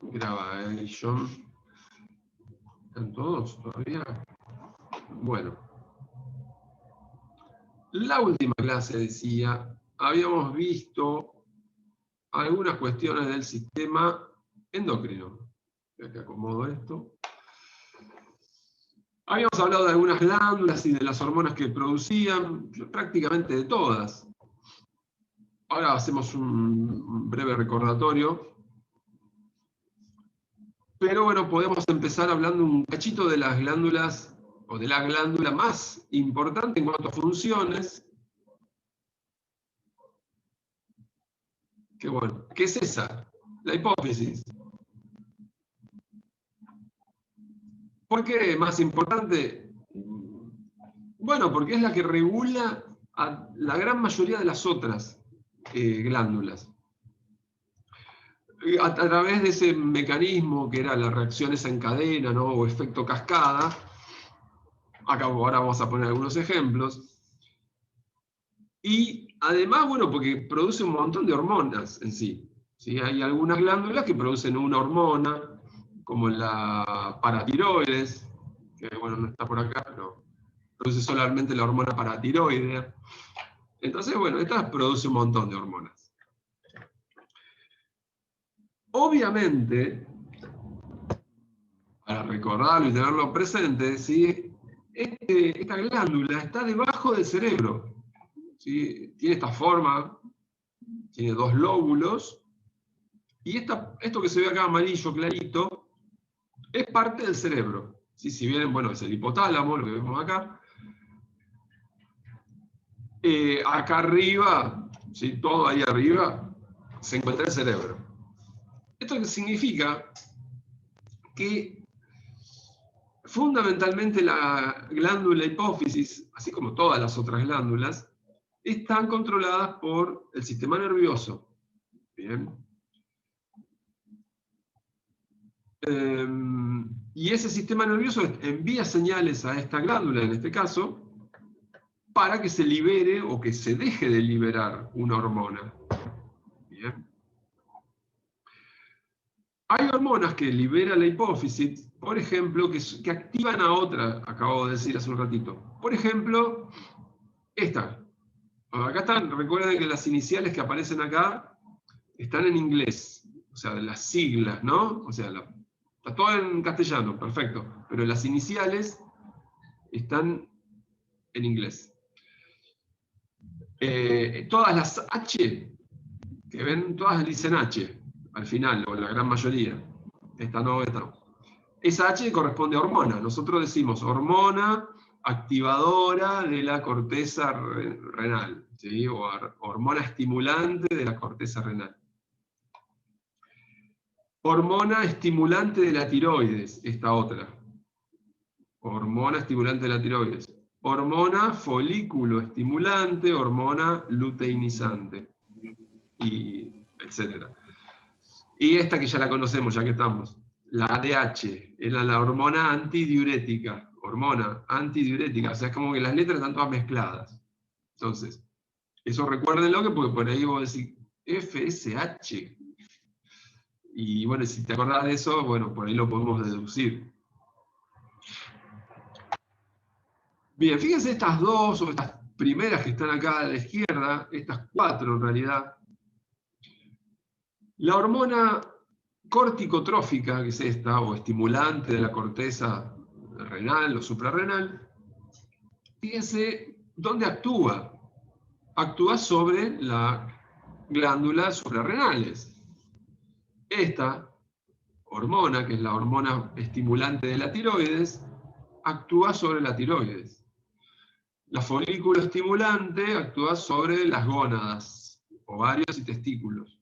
Graba, John. ¿Están todos todavía? Bueno. La última clase, decía, habíamos visto algunas cuestiones del sistema endocrino. Acá acomodo esto. Habíamos hablado de algunas glándulas y de las hormonas que producían, prácticamente de todas. Ahora hacemos un breve recordatorio. Pero bueno, podemos empezar hablando un cachito de las glándulas, o de la glándula más importante en cuanto a funciones. Que bueno, ¿qué es esa? La hipófisis. ¿Por qué más importante? Bueno, porque es la que regula a la gran mayoría de las otras glándulas. A través de ese mecanismo que era la reacción esa en cadena, ¿no? O efecto cascada, acá ahora vamos a poner algunos ejemplos. Y además, bueno, porque produce un montón de hormonas en sí. ¿Sí? Hay algunas glándulas que producen una hormona, como la paratiroides, que bueno, no está por acá, pero produce solamente la hormona paratiroidea. Entonces, bueno, esta produce un montón de hormonas. Obviamente, para recordarlo y tenerlo presente, ¿sí? Esta glándula está debajo del cerebro. ¿Sí? Tiene esta forma, tiene dos lóbulos, y esto que se ve acá amarillo clarito es parte del cerebro. ¿Sí? Si bien, bueno, es el hipotálamo, lo que vemos acá. Acá arriba, ¿sí? Todo ahí arriba, se encuentra el cerebro. Esto significa que fundamentalmente la glándula hipófisis, así como todas las otras glándulas, están controladas por el sistema nervioso. Bien. Y ese sistema nervioso envía señales a esta glándula, en este caso, para que se libere o que se deje de liberar una hormona. Bien. Hay hormonas que libera la hipófisis, por ejemplo, que activan a otra, acabo de decir hace un ratito. Por ejemplo, esta. Acá están, recuerden que las iniciales que aparecen acá están en inglés, o sea, las siglas, ¿no? O sea, está todo en castellano, perfecto, pero las iniciales están en inglés. Todas las H que ven, todas dicen H al final, o la gran mayoría. Esta no, esta no. Esa H corresponde a hormona. Nosotros decimos hormona activadora de la corteza renal, ¿sí? O hormona estimulante de la corteza renal. Hormona estimulante de la tiroides, esta otra. Hormona estimulante de la tiroides. Hormona folículo estimulante, hormona luteinizante, y etcétera. Y esta que ya la conocemos, ya que estamos, la ADH, era la hormona antidiurética, hormona antidiurética, o sea, es como que las letras están todas mezcladas. Entonces, eso recuérdenlo, que porque por ahí vos decís FSH. Y bueno, si te acordás de eso, bueno, por ahí lo podemos deducir. Bien, fíjense estas dos, o estas primeras que están acá a la izquierda, estas cuatro en realidad. La hormona corticotrófica, que es esta, o estimulante de la corteza renal o suprarrenal, fíjense dónde actúa. Actúa sobre las glándulas suprarrenales. Esta hormona, que es la hormona estimulante de la tiroides, actúa sobre la tiroides. La folículo estimulante actúa sobre las gónadas, ovarios y testículos.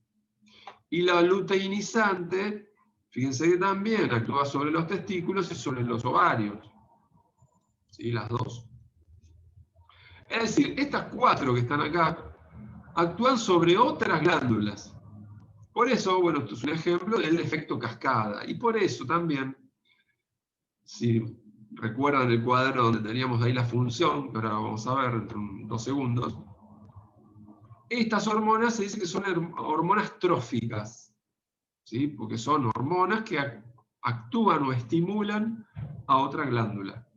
Y la luteinizante, fíjense que también actúa sobre los testículos y sobre los ovarios. ¿Sí? Las dos. Es decir, estas cuatro que están acá actúan sobre otras glándulas. Por eso, bueno, esto es un ejemplo del efecto cascada. Y por eso también, si recuerdan el cuadro donde teníamos ahí la función, que ahora vamos a ver dentro de 2 segundos, estas hormonas se dice que son hormonas tróficas. ¿sí? Porque son hormonas que actúan o estimulan a otra glándula.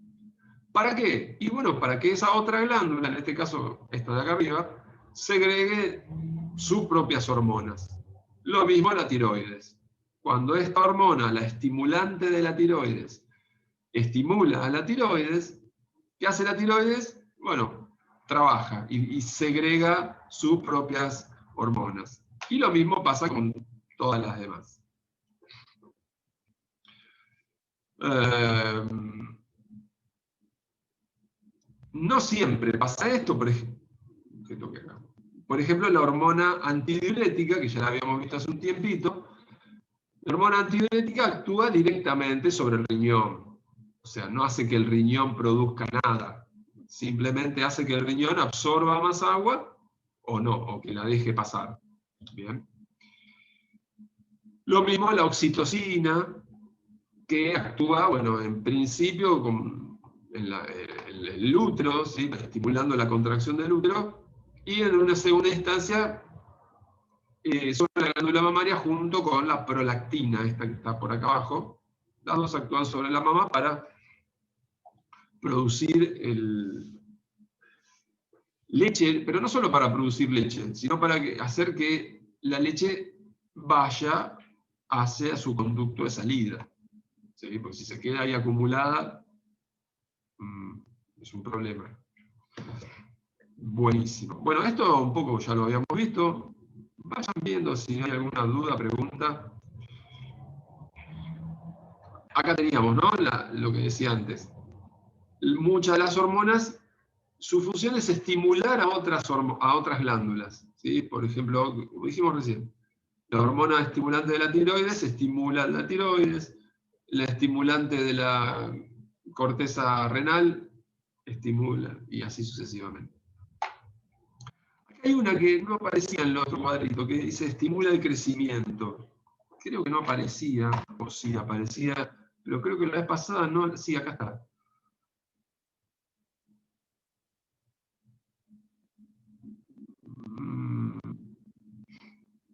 ¿Para qué? Y bueno, para que esa otra glándula, en este caso esta de acá arriba, segregue sus propias hormonas. Lo mismo la tiroides. Cuando esta hormona, la estimulante de la tiroides, estimula a la tiroides, ¿qué hace la tiroides? Bueno, trabaja y segrega sus propias hormonas. Y lo mismo pasa con todas las demás. No siempre pasa esto, por ejemplo, la hormona antidiurética, que ya la habíamos visto hace un tiempito, la hormona antidiurética actúa directamente sobre el riñón. O sea, no hace que el riñón produzca nada. Simplemente hace que el riñón absorba más agua o no, o que la deje pasar. Bien. Lo mismo la oxitocina, que actúa, bueno, en principio en el útero, ¿sí? Estimulando la contracción del útero, y en una segunda instancia sobre la glándula mamaria junto con la prolactina, esta que está por acá abajo. Las dos actúan sobre la mama para producir leche, pero no solo para producir leche, sino para hacer que la leche vaya hacia su conducto de salida. ¿Sí? Porque si se queda ahí acumulada, es un problema. Buenísimo. Bueno, esto un poco ya lo habíamos visto. Vayan viendo si hay alguna duda, pregunta. Acá teníamos, ¿no? Lo que decía antes. Muchas de las hormonas, su función es estimular a otras glándulas. ¿Sí? Por ejemplo, como dijimos recién, la hormona estimulante de la tiroides estimula la tiroides, la estimulante de la corteza renal estimula, y así sucesivamente. Aquí hay una que no aparecía en el otro cuadrito, que dice estimula el crecimiento. Creo que no aparecía, o sí aparecía, pero creo que la vez pasada no, sí, acá está.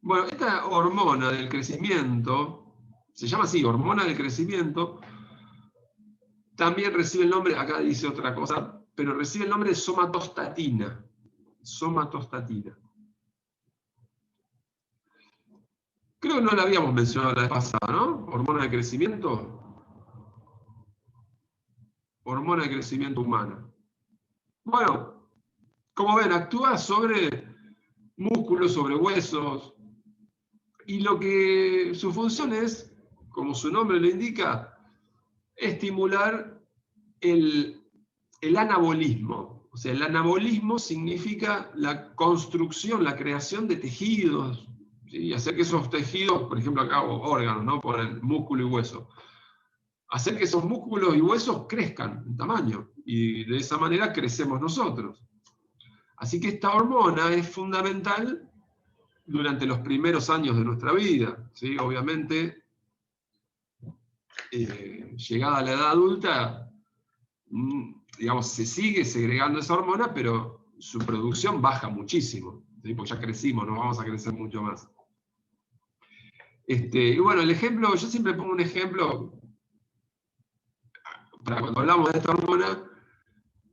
Bueno, esta hormona del crecimiento, se llama así, hormona del crecimiento, también recibe el nombre, acá dice otra cosa, pero recibe el nombre de somatostatina. Somatostatina. Creo que no la habíamos mencionado la vez pasada, ¿no? Hormona de crecimiento. Hormona de crecimiento humana. Bueno, como ven, actúa sobre músculos, sobre huesos, y lo que su función es, como su nombre lo indica, estimular el anabolismo. O sea, el anabolismo significa la construcción, la creación de tejidos, ¿sí? Hacer que esos tejidos, por ejemplo acá órganos, ¿no? Por el músculo y hueso, hacer que esos músculos y huesos crezcan en tamaño, y de esa manera crecemos nosotros. Así que esta hormona es fundamental durante los primeros años de nuestra vida, ¿sí? Obviamente, llegada a la edad adulta, digamos, se sigue segregando esa hormona, pero su producción baja muchísimo, ¿sí? Porque ya crecimos, no vamos a crecer mucho más. Y bueno, el ejemplo, yo siempre pongo un ejemplo, para cuando hablamos de esta hormona,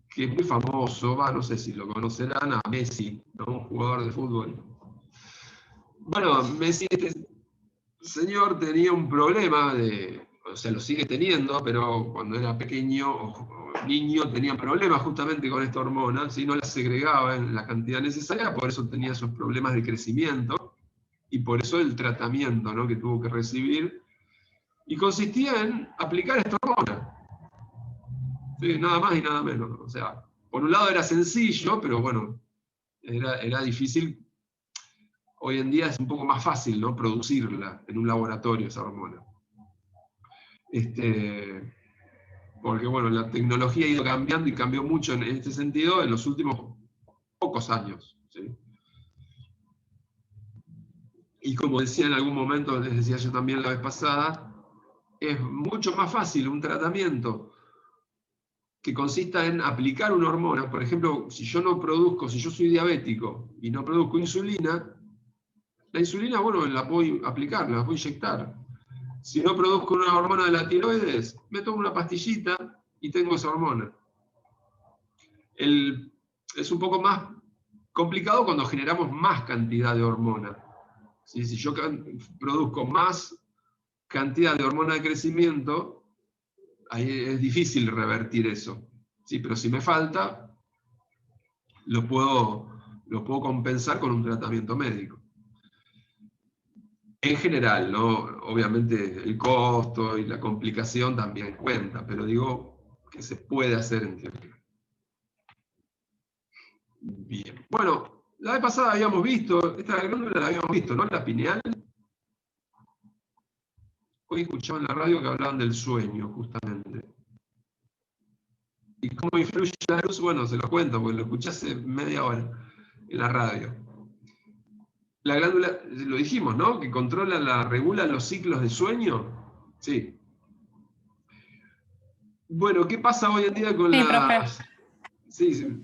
que es muy famoso, no sé si lo conocerán, a Messi, ¿no? Un jugador de fútbol. Bueno, Messi, este señor tenía un problema, o sea, lo sigue teniendo, pero cuando era pequeño o niño tenía problemas justamente con esta hormona, ¿sí? No la segregaba en la cantidad necesaria, por eso tenía esos problemas de crecimiento, y por eso el tratamiento, ¿no? Que tuvo que recibir, y consistía en aplicar esta hormona. Sí, nada más y nada menos. O sea, por un lado era sencillo, pero bueno, era difícil. Hoy en día es un poco más fácil, ¿no? Producirla en un laboratorio, esa hormona. Porque bueno, la tecnología ha ido cambiando y cambió mucho en este sentido en los últimos pocos años. ¿Sí? Y como decía en algún momento, les decía yo también la vez pasada, es mucho más fácil un tratamiento que consista en aplicar una hormona. Por ejemplo, si yo soy diabético y no produzco insulina, La insulina, bueno, la puedo aplicar, la puedo inyectar. Si no produzco una hormona de la tiroides, me tomo una pastillita y tengo esa hormona. Es un poco más complicado cuando generamos más cantidad de hormona. ¿Sí? Si yo produzco más cantidad de hormona de crecimiento, ahí es difícil revertir eso. ¿Sí? Pero si me falta, lo puedo compensar con un tratamiento médico. En general, ¿no? Obviamente el costo y la complicación también cuenta, pero digo que se puede hacer en teoría. Bien. Bueno, la vez pasada habíamos visto, esta glándula la habíamos visto, ¿no? La pineal. Hoy escuchaba en la radio que hablaban del sueño, justamente. ¿Y cómo influye la luz? Bueno, se lo cuento, porque lo escuché hace media hora en la radio. La glándula, lo dijimos, ¿no? Que regula los ciclos de sueño. Sí. Bueno, ¿qué pasa hoy en día con sí, profe. Sí.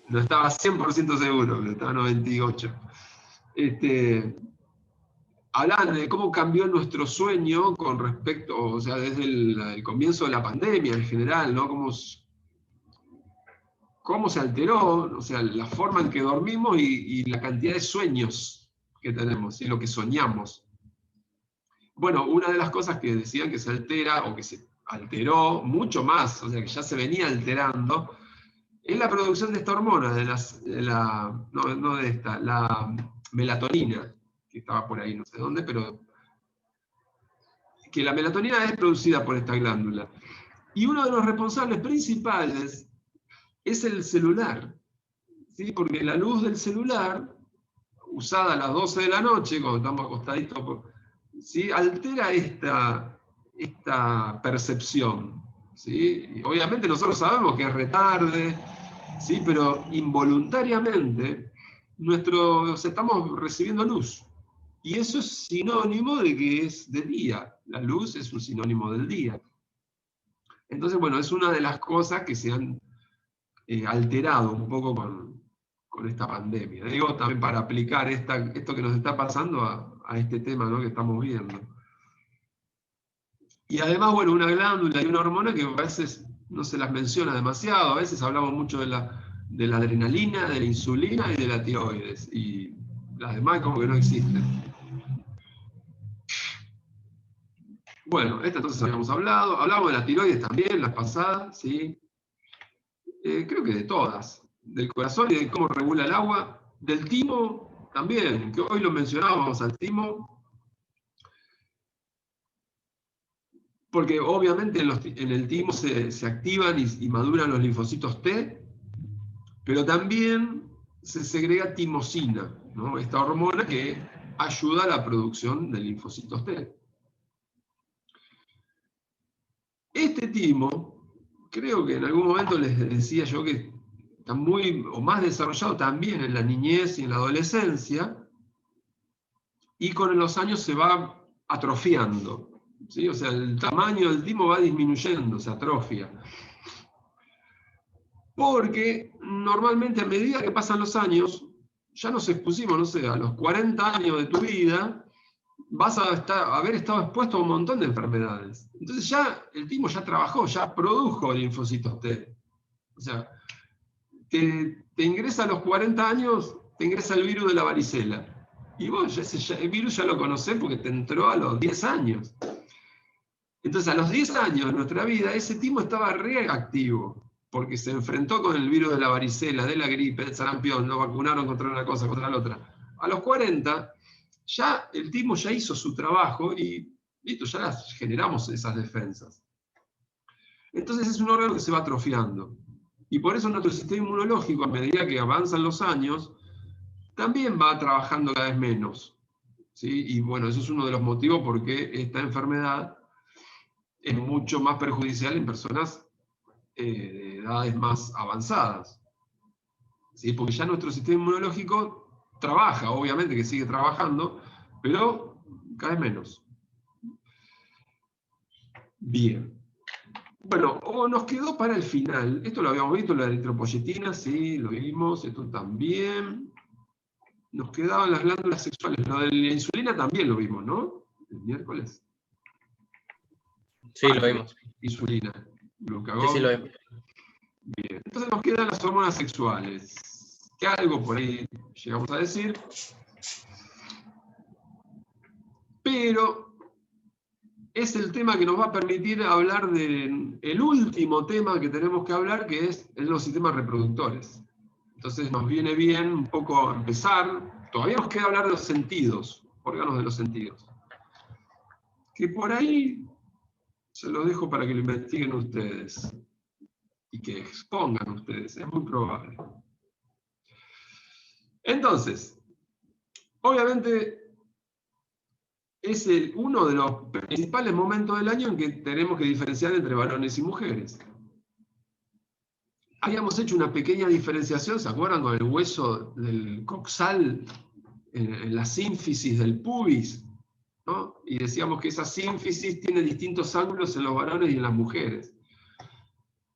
No estaba 100% seguro, pero estaba 98%. Hablaban de cómo cambió nuestro sueño con respecto, o sea, desde el comienzo de la pandemia en general, ¿no? Cómo se alteró, o sea, la forma en que dormimos y la cantidad de sueños que tenemos y lo que soñamos. Bueno, una de las cosas que decían que se altera o que se alteró mucho más, o sea, que ya se venía alterando, es la producción de esta hormona, la melatonina, que estaba por ahí, no sé dónde, pero que la melatonina es producida por esta glándula. Y uno de los responsables principales es el celular, ¿sí? Porque la luz del celular, usada a las 12 de la noche, cuando estamos acostaditos, ¿sí? Altera esta percepción. ¿Sí? Y obviamente nosotros sabemos que es retarde, ¿sí? Pero involuntariamente estamos recibiendo luz. Y eso es sinónimo de que es de día. La luz es un sinónimo del día. Entonces, bueno, es una de las cosas que se han alterado un poco con esta pandemia. Digo, también para aplicar esto que nos está pasando a este tema, ¿no? Que estamos viendo. Y además, bueno, una glándula y una hormona que a veces no se las menciona demasiado. A veces hablamos mucho de la adrenalina, de la insulina y de la tiroides. Y las demás como que no existen. Bueno, esta entonces habíamos hablado. Hablamos de la tiroides también, las pasadas, ¿sí? Creo que de todas. Del corazón y de cómo regula el agua. Del timo también, que hoy lo mencionábamos al timo. Porque obviamente en el timo se activan y maduran los linfocitos T, pero también se segrega timosina, ¿no? Esta hormona que ayuda a la producción de linfocitos T. Este timo, creo que en algún momento les decía yo que está muy o más desarrollado también en la niñez y en la adolescencia, y con los años se va atrofiando, ¿sí? O sea, el tamaño del timo va disminuyendo, se atrofia. Porque normalmente a medida que pasan los años, ya nos expusimos, no sé, a los 40 años de tu vida, vas a haber estado expuesto a un montón de enfermedades. Entonces ya el timo ya trabajó, ya produjo linfocitos T. O sea, te ingresa a los 40 años, te ingresa el virus de la varicela. Y vos el virus ya lo conocés porque te entró a los 10 años. Entonces a los 10 años de nuestra vida, ese timo estaba reactivo, porque se enfrentó con el virus de la varicela, de la gripe, del sarampión, lo vacunaron contra una cosa, contra la otra. A los 40, ya el timo ya hizo su trabajo y listo, ya generamos esas defensas. Entonces es un órgano que se va atrofiando. Y por eso nuestro sistema inmunológico, a medida que avanzan los años, también va trabajando cada vez menos. ¿Sí? Y bueno, eso es uno de los motivos por qué esta enfermedad es mucho más perjudicial en personas de edades más avanzadas. ¿Sí? Porque ya nuestro sistema inmunológico trabaja, obviamente que sigue trabajando, pero cada vez menos. Bien. Bueno, nos quedó para el final, esto lo habíamos visto, la eritropoyetina, sí, lo vimos, esto también. nos quedaban las glándulas sexuales. Lo de la insulina también lo vimos, ¿no? El miércoles. Sí, lo vimos. Insulina, glucagón. Sí, lo vimos. Bien. Entonces nos quedan las hormonas sexuales. Que algo por ahí llegamos a decir. Pero es el tema que nos va a permitir hablar del último tema que tenemos que hablar, que es los sistemas reproductores. Entonces nos viene bien un poco empezar. Todavía nos queda hablar de los sentidos, órganos de los sentidos. Que por ahí se los dejo para que lo investiguen ustedes y que expongan ustedes, es muy probable. Entonces, obviamente es uno de los principales momentos del año en que tenemos que diferenciar entre varones y mujeres. Habíamos hecho una pequeña diferenciación, ¿se acuerdan? Con el hueso del coxal, en la sínfisis del pubis, ¿no? Y decíamos que esa sínfisis tiene distintos ángulos en los varones y en las mujeres.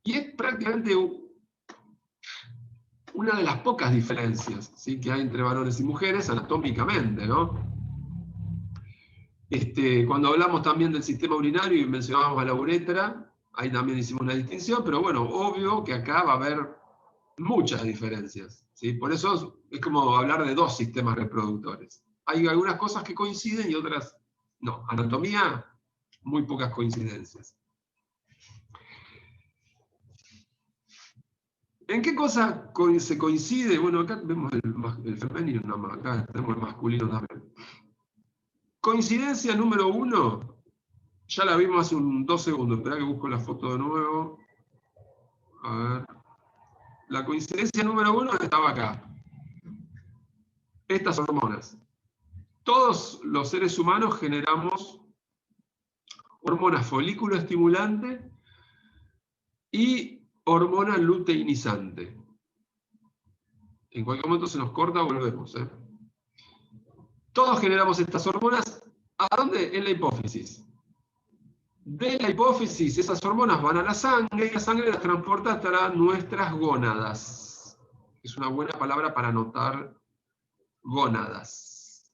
Y es prácticamente una de las pocas diferencias, ¿sí?, que hay entre varones y mujeres anatómicamente, ¿no? Cuando hablamos también del sistema urinario y mencionábamos a la uretra, ahí también hicimos una distinción, pero bueno, obvio que acá va a haber muchas diferencias, ¿sí? Por eso es como hablar de dos sistemas reproductores. Hay algunas cosas que coinciden y otras no. Anatomía, muy pocas coincidencias. ¿En qué cosa se coincide? Bueno, acá vemos el femenino, no, acá tenemos el masculino también. Coincidencia número 1, ya la vimos hace 2 segundos, esperá que busco la foto de nuevo. A ver. La coincidencia número 1 estaba acá. Estas hormonas. Todos los seres humanos generamos hormona folículo estimulante y hormona luteinizante. En cualquier momento se nos corta, volvemos. Todos generamos estas hormonas. ¿A dónde? En la hipófisis. De la hipófisis, esas hormonas van a la sangre y la sangre las transporta hasta nuestras gónadas. Es una buena palabra para anotar gónadas.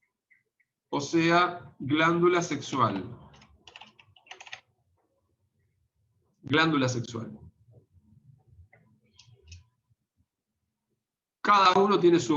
O sea, glándula sexual. Glándula sexual. Cada uno tiene su